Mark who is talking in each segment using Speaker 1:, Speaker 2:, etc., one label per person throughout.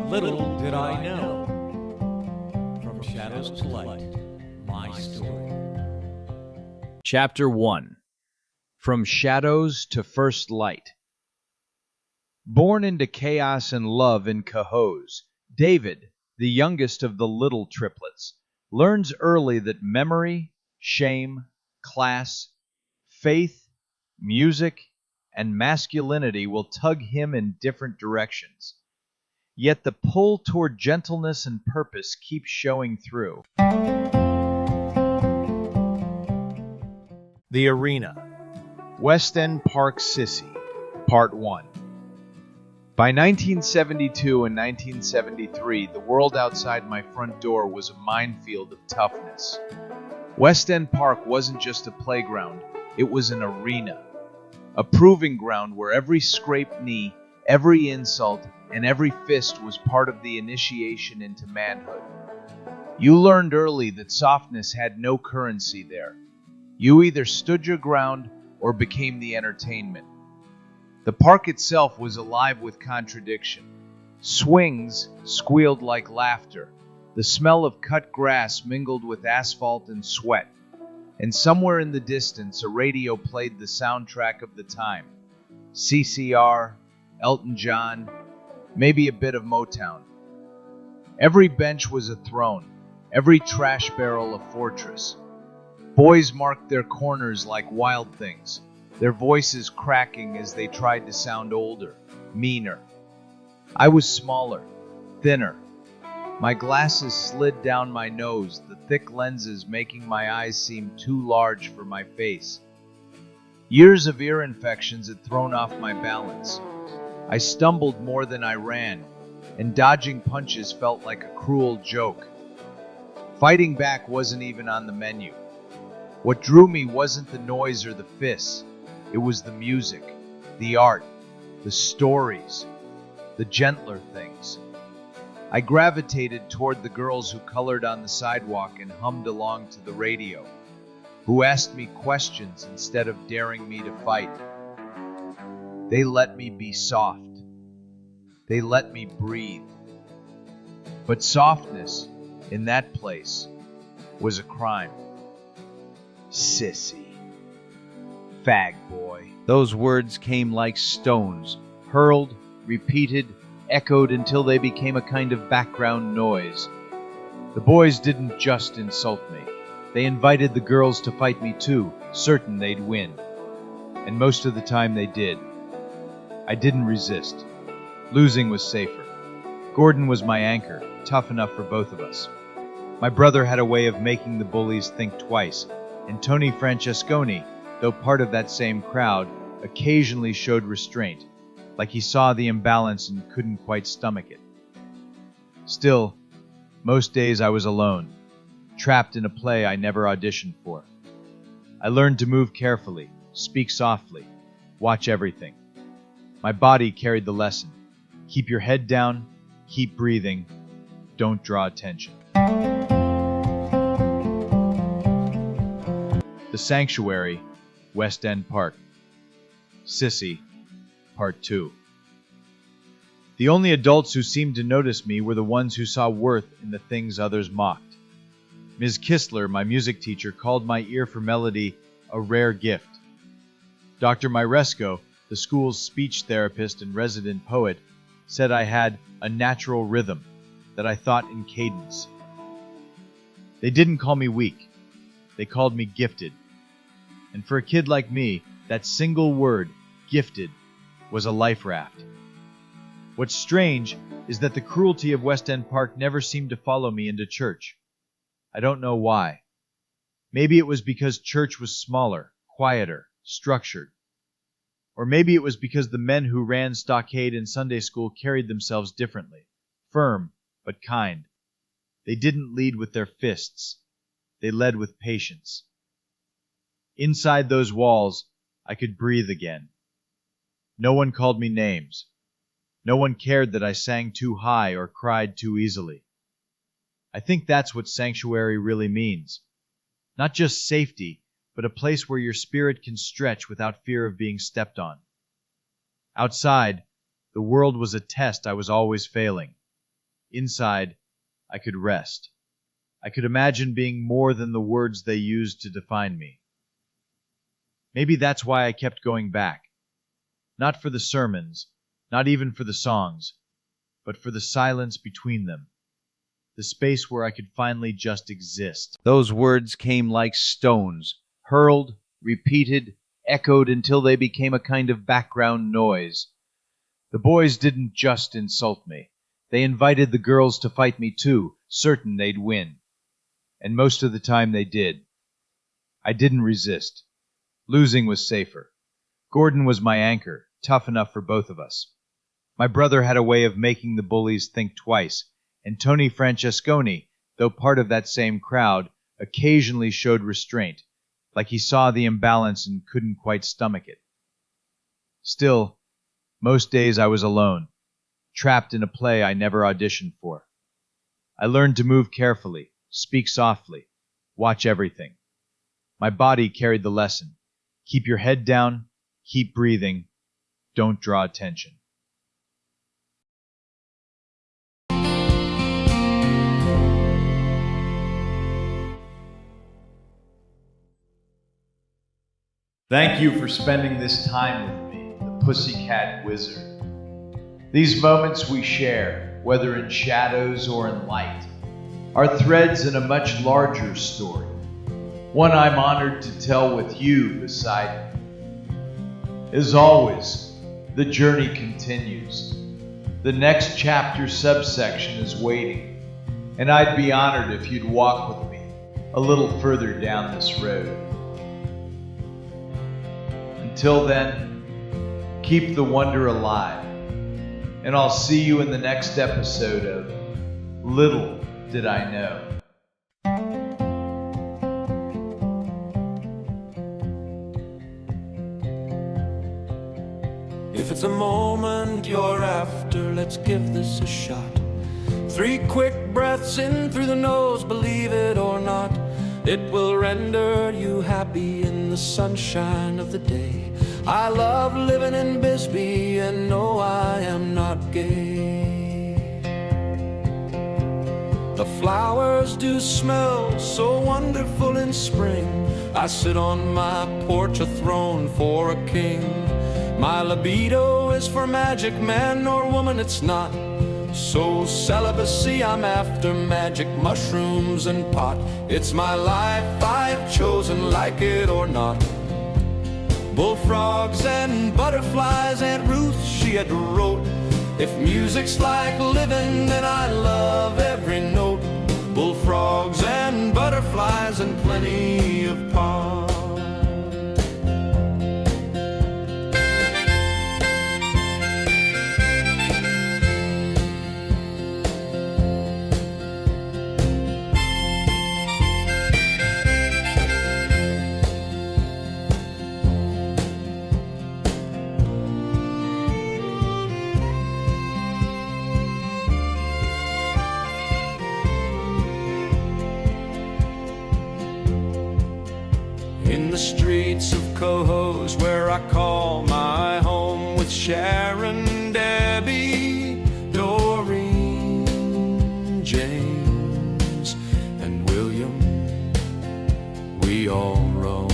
Speaker 1: Little did I know. From shadows to light, my story.
Speaker 2: Chapter 1. From Shadows to First Light. Born into chaos and love in Cahos, David, the youngest of the Liddle triplets, learns early that memory, shame, class, faith, music, and masculinity will tug him in different directions. Yet the pull toward gentleness and purpose keeps showing through. The Arena. West End Park, Sissy, Part 1. By 1972 and 1973, the world outside my front door was a minefield of toughness. West End Park wasn't just a playground, it was an arena. A proving ground where every scraped knee, every insult, and every fist was part of the initiation into manhood. You learned early that softness had no currency there. You either stood your ground or became the entertainment. The park itself was alive with contradiction. Swings squealed like laughter. The smell of cut grass mingled with asphalt and sweat. And somewhere in the distance, a radio played the soundtrack of the time. CCR, Elton John, maybe a bit of Motown. Every bench was a throne, every trash barrel a fortress. Boys marked their corners like wild things, their voices cracking as they tried to sound older, meaner. I was smaller, thinner. My glasses slid down my nose, the thick lenses making my eyes seem too large for my face. Years of ear infections had thrown off my balance. I stumbled more than I ran, and dodging punches felt like a cruel joke. Fighting back wasn't even on the menu. What drew me wasn't the noise or the fists. It was the music, the art, the stories, the gentler things. I gravitated toward the girls who colored on the sidewalk and hummed along to the radio, who asked me questions instead of daring me to fight. They let me be soft. They let me breathe. But softness, in that place, was a crime. Sissy. Fag boy. Those words came like stones, hurled, repeated, echoed until they became a kind of background noise. The boys didn't just insult me. They invited the girls to fight me too, certain they'd win. And most of the time they did. I didn't resist. Losing was safer. Gordon was my anchor, tough enough for both of us. My brother had a way of making the bullies think twice, and Tony Francesconi, though part of that same crowd, occasionally showed restraint, like he saw the imbalance and couldn't quite stomach it. Still, most days I was alone, trapped in a play I never auditioned for. I learned to move carefully, speak softly, watch everything. My body carried the lesson. Keep your head down, keep breathing, don't draw attention. The Sanctuary, West End Park. Sissy, Part 2. The only adults who seemed to notice me were the ones who saw worth in the things others mocked. Ms. Kistler, my music teacher, called my ear for melody a rare gift. Dr. Myresko, the school's speech therapist and resident poet, said I had a natural rhythm, that I thought in cadence. They didn't call me weak. They called me gifted. And for a kid like me, that single word, gifted, was a life raft. What's strange is that the cruelty of West End Park never seemed to follow me into church. I don't know why. Maybe it was because church was smaller, quieter, structured. Or maybe it was because the men who ran Stockade and Sunday school carried themselves differently, firm but kind. They didn't lead with their fists. They led with patience. Inside those walls, I could breathe again. No one called me names. No one cared that I sang too high or cried too easily. I think that's what sanctuary really means. Not just safety, but a place where your spirit can stretch without fear of being stepped on. Outside, the world was a test I was always failing. Inside, I could rest. I could imagine being more than the words they used to define me. Maybe that's why I kept going back. Not for the sermons, not even for the songs, but for the silence between them. The space where I could finally just exist. Those words came like stones, hurled, repeated, echoed until they became a kind of background noise. The boys didn't just insult me. They invited the girls to fight me too, certain they'd win. And most of the time they did. I didn't resist. Losing was safer. Gordon was my anchor, tough enough for both of us. My brother had a way of making the bullies think twice, and Tony Francesconi, though part of that same crowd, occasionally showed restraint, like he saw the imbalance and couldn't quite stomach it. Still, most days I was alone, trapped in a play I never auditioned for. I learned to move carefully, speak softly, watch everything. My body carried the lesson. Keep your head down, keep breathing, don't draw attention. Thank you for spending this time with me, the Pussycat Wizard. These moments we share, whether in shadows or in light, are threads in a much larger story, one I'm honored to tell with you beside me. As always, the journey continues. The next chapter subsection is waiting, and I'd be honored if you'd walk with me a little further down this road. Until then, keep the wonder alive, and I'll see you in the next episode of Little Did I Know.
Speaker 3: If it's a moment you're after, let's give this a shot. 3 quick breaths in through the nose, believe it or not. It will render you happy in the sunshine of the day. I love living in Bisbee, and no, I am not gay. The flowers do smell so wonderful in spring. I sit on my porch, a throne for a king. My libido is for magic, man or woman it's not. So celibacy, I'm after magic mushrooms and pot. It's my life, I've chosen, like it or not. Bullfrogs and butterflies, Aunt Ruth, she had wrote. If music's like living, then I love every note. Bullfrogs and butterflies and plenty of pot. In the streets of Cohoes, where I call my home, with Sharon, Debbie, Doreen, James, and William, we all roam.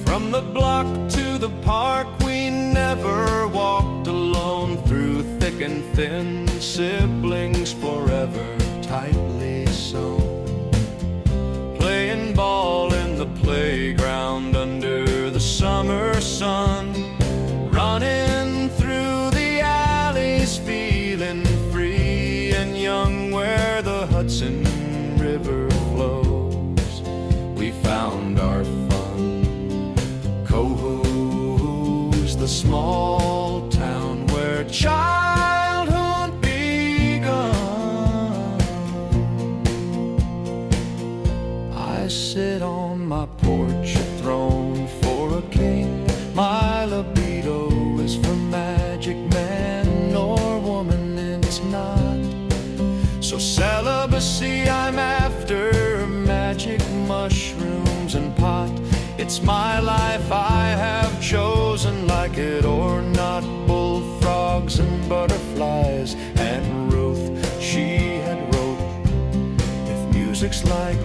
Speaker 3: From the block to the park, we never walked alone. Through thick and thin, siblings forever tightly sewn. Playing ball in the playground under the summer sun, running through the alleys, feeling free and young where the Hudson River flows. We found our fun. Cohoes, the small town where childhood begun. I sit on my porch, a throne for a king. My libido is for magic, man or woman it's not. So celibacy, I'm after magic mushrooms and pot. It's my life, I have chosen, like it or not. Bullfrogs and butterflies. And Ruth, she had wrote, if music's like